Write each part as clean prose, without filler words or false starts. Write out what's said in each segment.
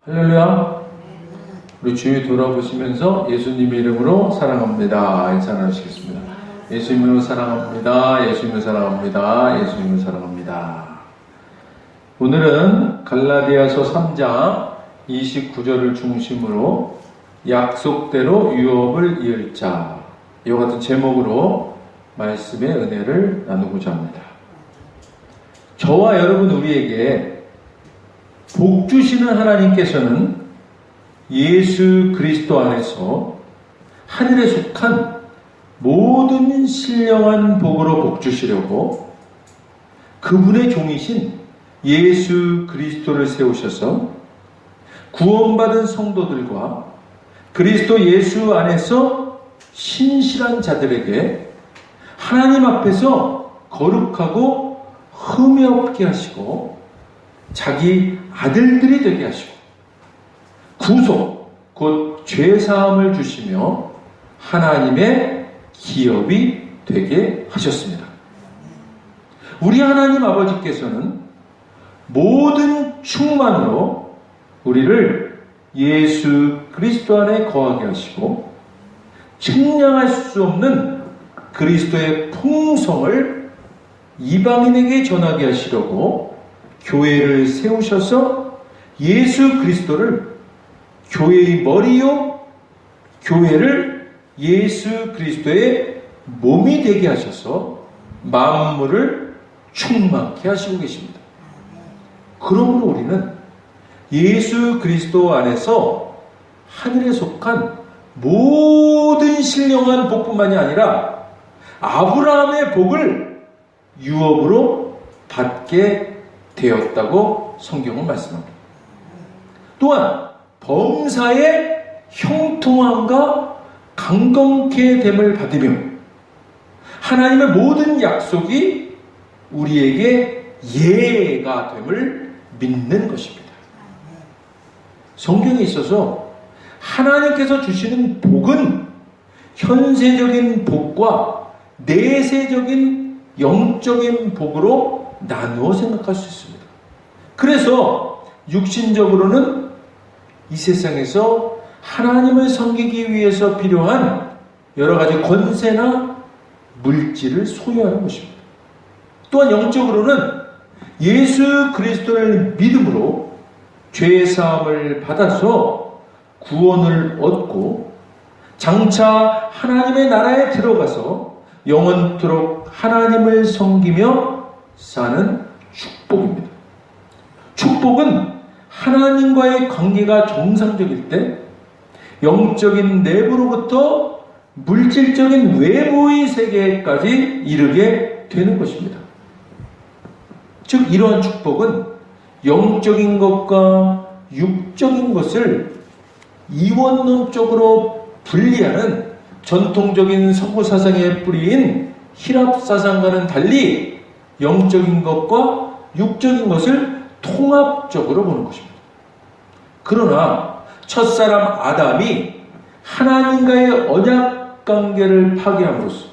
할렐루야. 우리 주위 돌아보시면서 예수님의 이름으로 사랑합니다 인사하시겠습니다. 예수님으로 사랑합니다. 예수님을 사랑합니다. 예수님을 사랑합니다. 오늘은 갈라디아서 3장 29절을 중심으로 약속대로 유업을 이을 자, 이와 같은 제목으로 말씀의 은혜를 나누고자 합니다. 저와 여러분 우리에게 복 주시는 하나님께서는 예수 그리스도 안에서 하늘에 속한 모든 신령한 복으로 복 주시려고 그분의 종이신 예수 그리스도를 세우셔서 구원받은 성도들과 그리스도 예수 안에서 신실한 자들에게 하나님 앞에서 거룩하고 흠이 없게 하시고 자기 아들들이 되게 하시고 구속 곧 죄사함을 주시며 하나님의 기업이 되게 하셨습니다. 우리 하나님 아버지께서는 모든 충만으로 우리를 예수 그리스도 안에 거하게 하시고 측량할 수 없는 그리스도의 풍성을 이방인에게 전하게 하시려고 교회를 세우셔서 예수 그리스도를 교회의 머리요 교회를 예수 그리스도의 몸이 되게 하셔서 만물을 충만케 하시고 계십니다. 그러므로 우리는 예수 그리스도 안에서 하늘에 속한 모든 신령한 복뿐만이 아니라 아브라함의 복을 유업으로 받게 되었다고 성경은 말씀합니다. 또한 범사의 형통함과 강건케 됨을 받으며 하나님의 모든 약속이 우리에게 예가 됨을 믿는 것입니다. 성경에 있어서 하나님께서 주시는 복은 현세적인 복과 내세적인 영적인 복으로 나누어 생각할 수 있습니다. 그래서 육신적으로는 이 세상에서 하나님을 섬기기 위해서 필요한 여러 가지 권세나 물질을 소유하는 것입니다. 또한 영적으로는 예수 그리스도를 믿음으로 죄사함을 받아서 구원을 얻고 장차 하나님의 나라에 들어가서 영원토록 하나님을 섬기며 사는 축복입니다. 축복은 하나님과의 관계가 정상적일 때 영적인 내부로부터 물질적인 외부의 세계까지 이르게 되는 것입니다. 즉 이러한 축복은 영적인 것과 육적인 것을 이원론적으로 분리하는 전통적인 서구 사상의 뿌리인 히랍 사상과는 달리 영적인 것과 육적인 것을 통합적으로 보는 것입니다. 그러나 첫사람 아담이 하나님과의 언약 관계를 파괴함으로써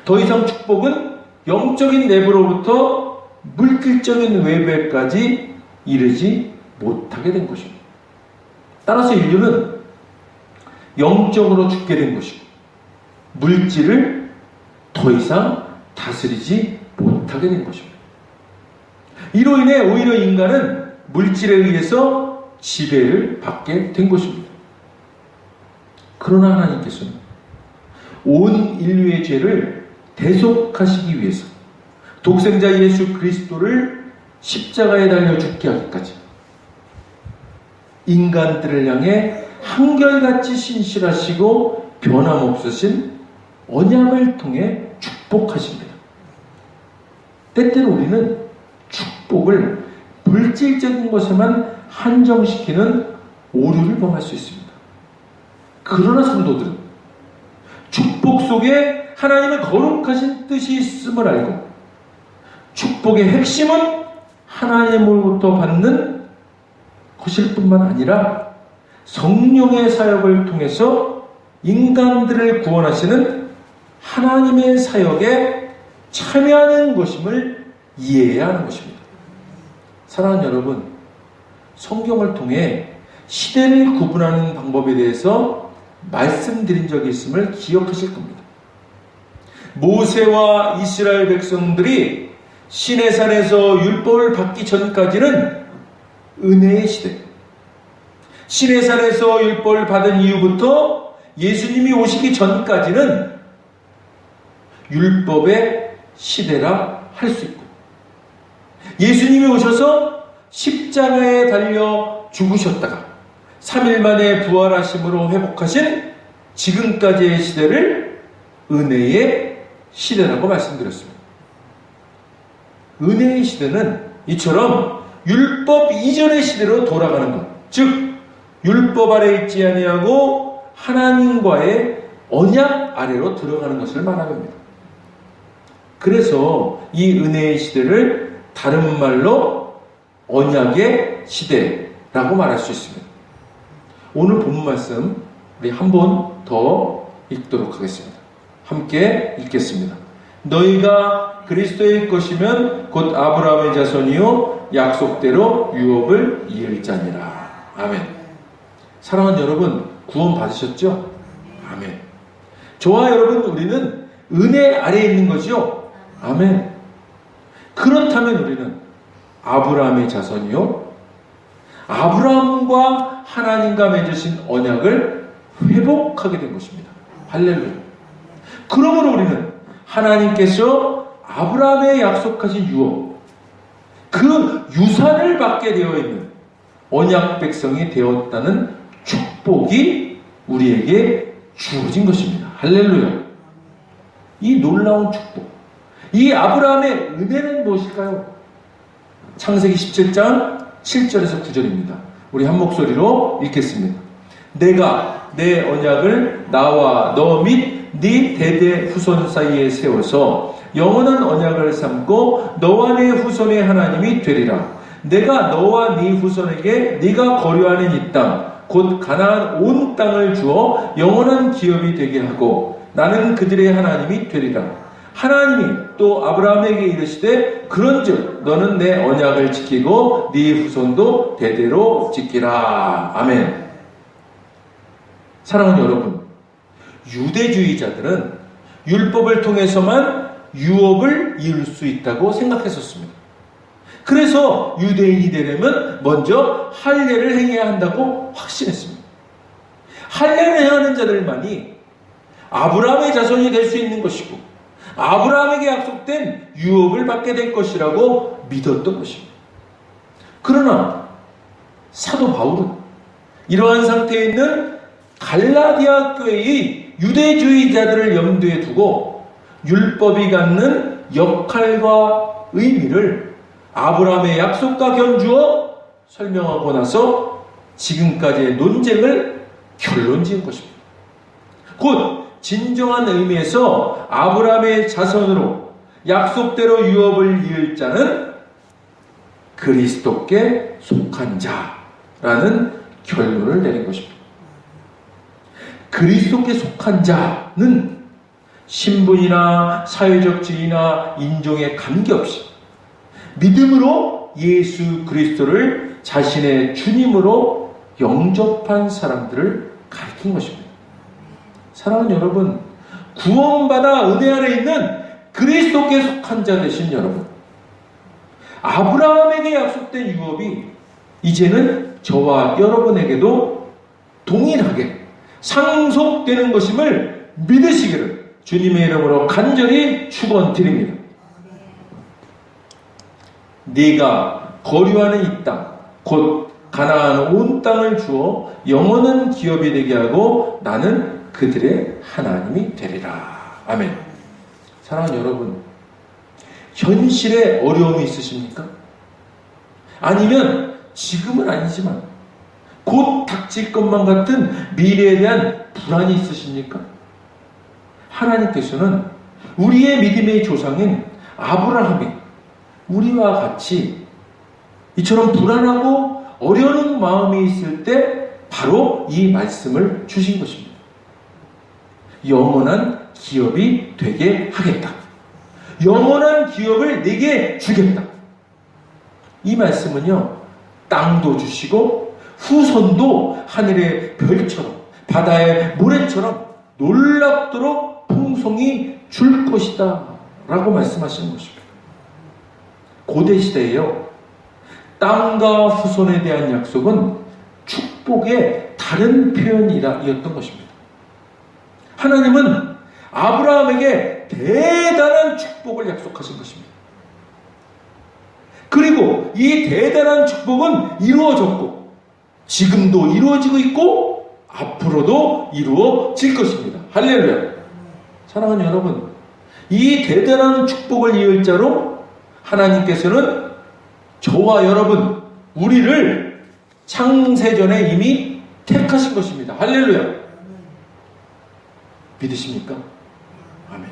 더 이상 축복은 영적인 내부로부터 물질적인 외부까지 이르지 못하게 된 것입니다. 따라서 인류는 영적으로 죽게 된 것이고 물질을 더 이상 다스리지 못하게 된 것입니다. 이로 인해 오히려 인간은 물질에 의해서 지배를 받게 된 것입니다. 그러나 하나님께서는 온 인류의 죄를 대속하시기 위해서 독생자 예수 그리스도를 십자가에 달려 죽게 하기까지 인간들을 향해 한결같이 신실하시고 변함없으신 언약을 통해 축복하십니다. 때때로 우리는 축복을 물질적인 것에만 한정시키는 오류를 범할 수 있습니다. 그러나 성도들은 축복 속에 하나님의 거룩하신 뜻이 있음을 알고 축복의 핵심은 하나님으로부터 받는 것일 뿐만 아니라 성령의 사역을 통해서 인간들을 구원하시는 하나님의 사역에 참여하는 것임을 이해해야 하는 것입니다. 사랑하는 여러분, 성경을 통해 시대를 구분하는 방법에 대해서 말씀드린 적이 있음을 기억하실 겁니다. 모세와 이스라엘 백성들이 시내산에서 율법을 받기 전까지는 은혜의 시대, 시내산에서 율법을 받은 이후부터 예수님이 오시기 전까지는 율법의 시대라 할 수 있고, 예수님이 오셔서 십자가에 달려 죽으셨다가 3일 만에 부활하심으로 회복하신 지금까지의 시대를 은혜의 시대라고 말씀드렸습니다. 은혜의 시대는 이처럼 율법 이전의 시대로 돌아가는 것, 즉 율법 아래 있지 아니하고 하나님과의 언약 아래로 들어가는 것을 말합니다. 그래서 이 은혜의 시대를 다른 말로 언약의 시대라고 말할 수 있습니다. 오늘 본문 말씀 우리 한 번 더 읽도록 하겠습니다. 함께 읽겠습니다. 너희가 그리스도의 것이면 곧 아브라함의 자손이요 약속대로 유업을 이을 자니라. 아멘. 사랑하는 여러분, 구원 받으셨죠? 아멘. 저와 여러분, 우리는 은혜 아래에 있는 거죠? 아멘. 그렇다면 우리는 아브라함의 자손이요 아브라함과 하나님과 맺으신 언약을 회복하게 된 것입니다. 할렐루야. 그러므로 우리는 하나님께서 아브라함의 약속하신 유업, 그 유산을 받게 되어 있는 언약 백성이 되었다는 축복이 우리에게 주어진 것입니다. 할렐루야. 이 놀라운 축복, 이 아브라함의 은혜는 무엇일까요? 창세기 17장 7절에서 9절입니다. 우리 한 목소리로 읽겠습니다. 내가 내 언약을 나와 너 및 네 대대 후손 사이에 세워서 영원한 언약을 삼고 너와 네 후손의 하나님이 되리라. 내가 너와 네 후손에게 네가 거류하는 이 땅 곧 가나안 온 땅을 주어 영원한 기업이 되게 하고 나는 그들의 하나님이 되리라. 하나님이 또 아브라함에게 이르시되 그런즉 너는 내 언약을 지키고 네 후손도 대대로 지키라. 아멘. 사랑하는 여러분, 유대주의자들은 율법을 통해서만 유업을 이룰 수 있다고 생각했었습니다. 그래서 유대인이 되려면 먼저 할례를 행해야 한다고 확신했습니다. 할례를 행하는 자들만이 아브라함의 자손이 될 수 있는 것이고 아브라함에게 약속된 유업을 받게 될 것이라고 믿었던 것입니다. 그러나 사도 바울은 이러한 상태에 있는 갈라디아 교회의 유대주의자들을 염두에 두고 율법이 갖는 역할과 의미를 아브라함의 약속과 견주어 설명하고 나서 지금까지의 논쟁을 결론 지은 것입니다. 곧 진정한 의미에서 아브라함의 자손으로 약속대로 유업을 이을 자는 그리스도께 속한 자라는 결론을 내린 것입니다. 그리스도께 속한 자는 신분이나 사회적 지위나 인종에 관계없이 믿음으로 예수 그리스도를 자신의 주님으로 영접한 사람들을 가리킨 것입니다. 사랑하는 여러분, 구원받아 은혜 아래 있는 그리스도께 속한 자 되신 여러분, 아브라함에게 약속된 유업이 이제는 저와 여러분에게도 동일하게 상속되는 것임을 믿으시기를 주님의 이름으로 간절히 축원드립니다. 네가 거류하는 이 땅, 곧 가나안 온 땅을 주어 영원한 기업이 되게 하고 나는 그들의 하나님이 되리라. 아멘. 사랑하는 여러분, 현실에 어려움이 있으십니까? 아니면 지금은 아니지만 곧 닥칠 것만 같은 미래에 대한 불안이 있으십니까? 하나님께서는 우리의 믿음의 조상인 아브라함이 우리와 같이 이처럼 불안하고 어려운 마음이 있을 때 바로 이 말씀을 주신 것입니다. 영원한 기업이 되게 하겠다. 영원한 기업을 내게 주겠다. 이 말씀은요, 땅도 주시고 후손도 하늘의 별처럼 바다의 모래처럼 놀랍도록 풍성이 줄 것이다 라고 말씀하시는 것입니다. 고대 시대에요, 땅과 후손에 대한 약속은 축복의 다른 표현이었던 것입니다. 하나님은 아브라함에게 대단한 축복을 약속하신 것입니다. 그리고 이 대단한 축복은 이루어졌고 지금도 이루어지고 있고 앞으로도 이루어질 것입니다. 할렐루야. 사랑하는 여러분, 이 대단한 축복을 이을 자로 하나님께서는 저와 여러분, 우리를 창세전에 이미 택하신 것입니다. 할렐루야. 믿으십니까? 아멘.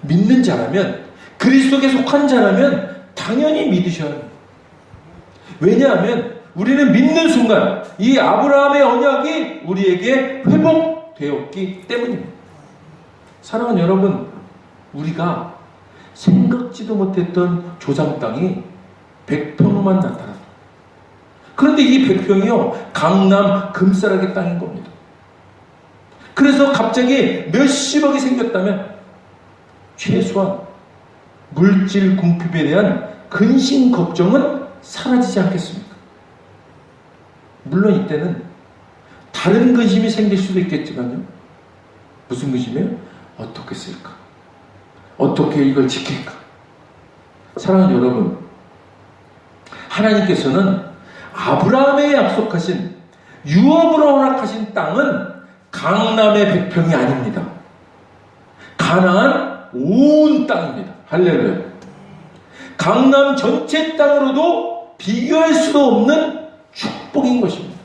믿는 자라면, 그리스도께 속한 자라면 당연히 믿으셔야 합니다. 왜냐하면 우리는 믿는 순간 이 아브라함의 언약이 우리에게 회복되었기 때문입니다. 사랑하는 여러분, 우리가 생각지도 못했던 조상 땅이 100평만 나타났다. 그런데 이 100평이요, 강남 금싸라기 땅인 겁니다. 그래서 갑자기 몇십억이 생겼다면 최소한 물질 궁핍에 대한 근심 걱정은 사라지지 않겠습니까? 물론 이때는 다른 근심이 생길 수도 있겠지만요. 무슨 근심이에요? 어떻게 쓸까? 어떻게 이걸 지킬까? 사랑하는 여러분, 하나님께서는 아브라함에 약속하신 유업으로 허락하신 땅은 강남의 100평이 아닙니다. 가나안 온 땅입니다. 할렐루야. 강남 전체 땅으로도 비교할 수도 없는 축복인 것입니다.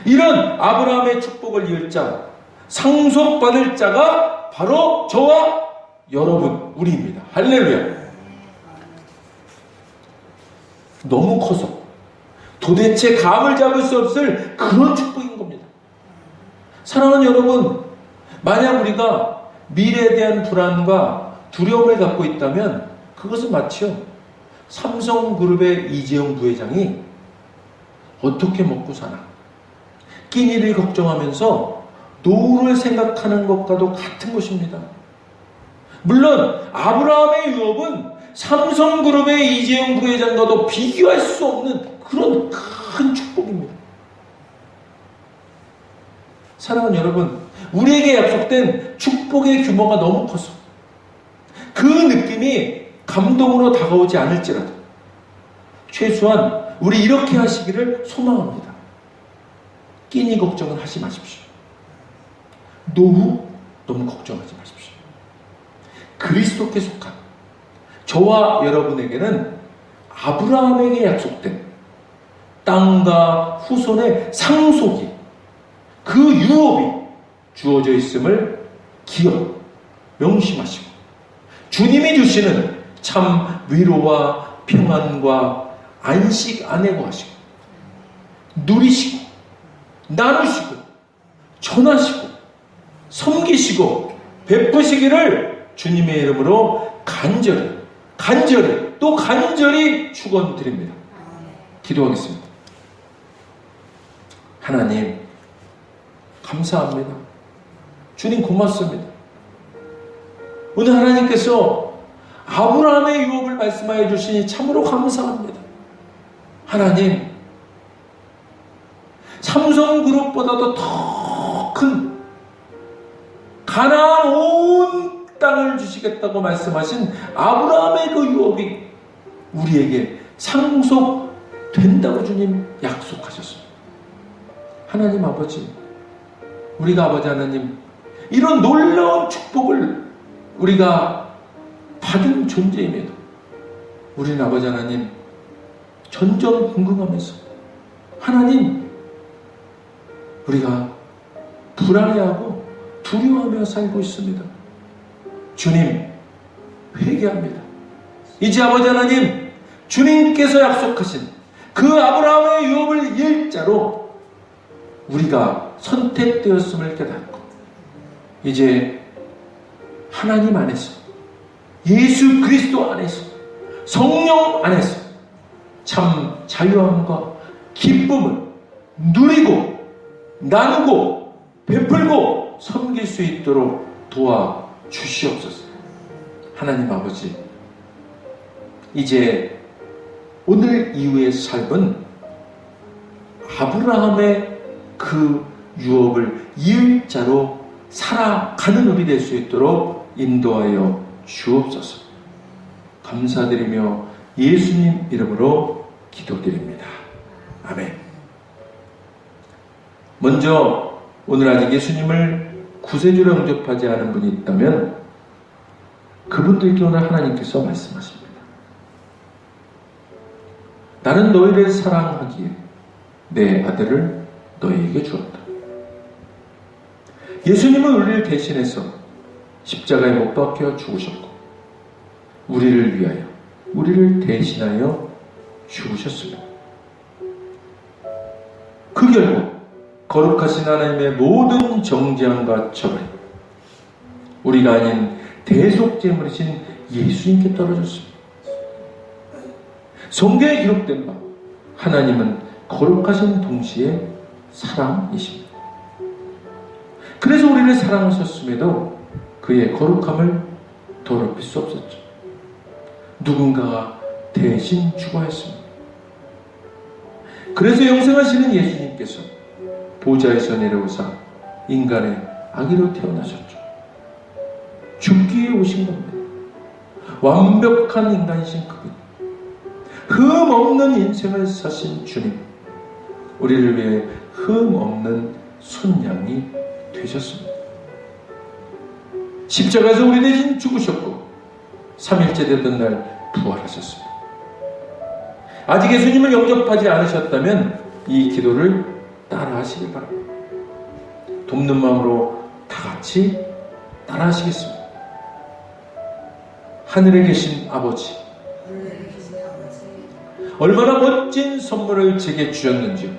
이런 아브라함의 축복을 이을 자, 상속받을 자가 바로 저와 여러분, 우리입니다. 할렐루야. 너무 커서 도대체 감을 잡을 수 없을 그런 축복인 겁니다. 사랑하는 여러분, 만약 우리가 미래에 대한 불안과 두려움을 갖고 있다면 그것은 마치요, 삼성그룹의 이재용 부회장이 어떻게 먹고 사나, 끼니를 걱정하면서 노후를 생각하는 것과도 같은 것입니다. 물론 아브라함의 유업은 삼성그룹의 이재용 부회장과도 비교할 수 없는 그런 큰 축복입니다. 사랑하는 여러분, 우리에게 약속된 축복의 규모가 너무 커서 그 느낌이 감동으로 다가오지 않을지라도 최소한 우리 이렇게 하시기를 소망합니다. 끼니 걱정은 하지 마십시오. 노후 너무 걱정하지 마십시오. 그리스도께 속한 저와 여러분에게는 아브라함에게 약속된 땅과 후손의 상속이, 그 유업이 주어져 있음을 기억, 명심하시고 주님이 주시는 참 위로와 평안과 안식 안에 거하시고 누리시고 나누시고 전하시고 섬기시고 베푸시기를 주님의 이름으로 간절히 또 간절히 축원드립니다. 기도하겠습니다. 하나님 감사합니다. 주님 고맙습니다. 오늘 하나님께서 아브라함의 유업을 말씀하여 주시니 참으로 감사합니다. 하나님, 삼성그룹보다도 더 큰 가나안 온 땅을 주시겠다고 말씀하신 아브라함의 그 유업이 우리에게 상속된다고 주님 약속하셨습니다. 하나님 아버지, 우리가 아버지 하나님, 이런 놀라운 축복을 우리가 받은 존재임에도 우리는 아버지 하나님 전전긍긍하면서 하나님, 우리가 불안해하고 두려워하며 살고 있습니다. 주님, 회개합니다. 이제 아버지 하나님, 주님께서 약속하신 그 아브라함의 유업을 일자로 우리가 선택되었음을 깨닫고 이제 하나님 안에서, 예수 그리스도 안에서, 성령 안에서 참 자유함과 기쁨을 누리고 나누고 베풀고 섬길 수 있도록 도와주시옵소서. 하나님 아버지, 이제 오늘 이후의 삶은 아브라함의 그 유업을 이을 자로 살아가는 우리 될 수 있도록 인도하여 주옵소서. 감사드리며 예수님 이름으로 기도드립니다. 아멘. 먼저 오늘 아직 예수님을 구세주로 영접하지 않은 분이 있다면 그분들께 오늘 하나님께서 말씀하십니다. 나는 너희를 사랑하기에 내 아들을 너희에게 주었다. 예수님은 우리를 대신해서 십자가에 못 박혀 죽으셨고 우리를 위하여 우리를 대신하여 죽으셨습니다. 그 결국 거룩하신 하나님의 모든 정죄함과 처벌이 우리가 아닌 대속제물이신 예수님께 떨어졌습니다. 성경에 기록된 바 하나님은 거룩하신 동시에 사랑이십니다. 그래서 우리를 사랑하셨음에도 그의 거룩함을 더럽힐 수 없었죠. 누군가가 대신 죽어야 했습니다. 그래서 영생하시는 예수님께서 보좌에서 내려오사 인간의 아기로 태어나셨죠. 죽기 위해 오신 겁니다. 완벽한 인간이신 그분, 흠 없는 인생을 사신 주님, 우리를 위해 흠 없는 순양이 되셨습니다. 십자가에서 우리 대신 죽으셨고 3일째 되던 날 부활하셨습니다. 아직 예수님을 영접하지 않으셨다면 이 기도를 따라 하시길 바랍니다. 돕는 마음으로 다 같이 따라 하시겠습니다. 하늘에 계신 아버지, 얼마나 멋진 선물을 제게 주셨는지요.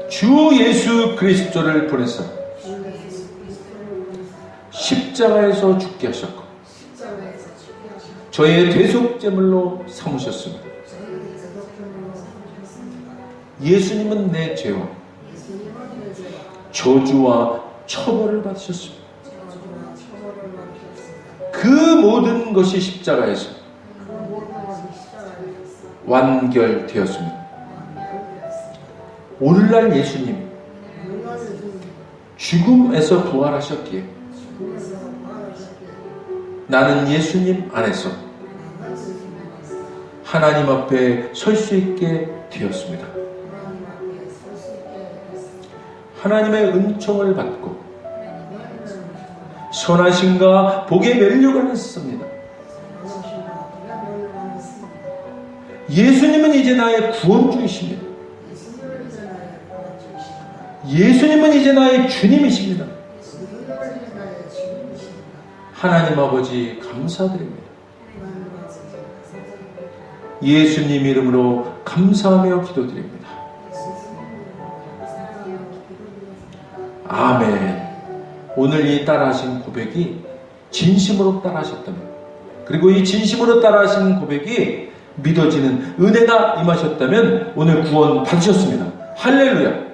주 예수 그리스도를 보내서 십자가에서 죽게 하셨고 저의 대속제물로 삼으셨습니다. 예수님은 내 죄와 저주와 처벌을 받으셨습니다. 그 모든 것이 십자가에서 완결되었습니다. 오늘날 예수님 죽음에서 부활하셨기에 나는 예수님 안에서 하나님 앞에 설 수 있게 되었습니다. 하나님의 은총을 받고 선하심과 복의 면류관을 씁니다. 예수님은 이제 나의 구원주이십니다. 예수님은 이제 나의 주님이십니다. 하나님 아버지 감사드립니다. 예수님 이름으로 감사하며 기도드립니다. 아멘. 오늘 이 따라하신 고백이 진심으로 따라하셨다면, 그리고 이 진심으로 따라하신 고백이 믿어지는 은혜가 임하셨다면 오늘 구원 받으셨습니다. 할렐루야.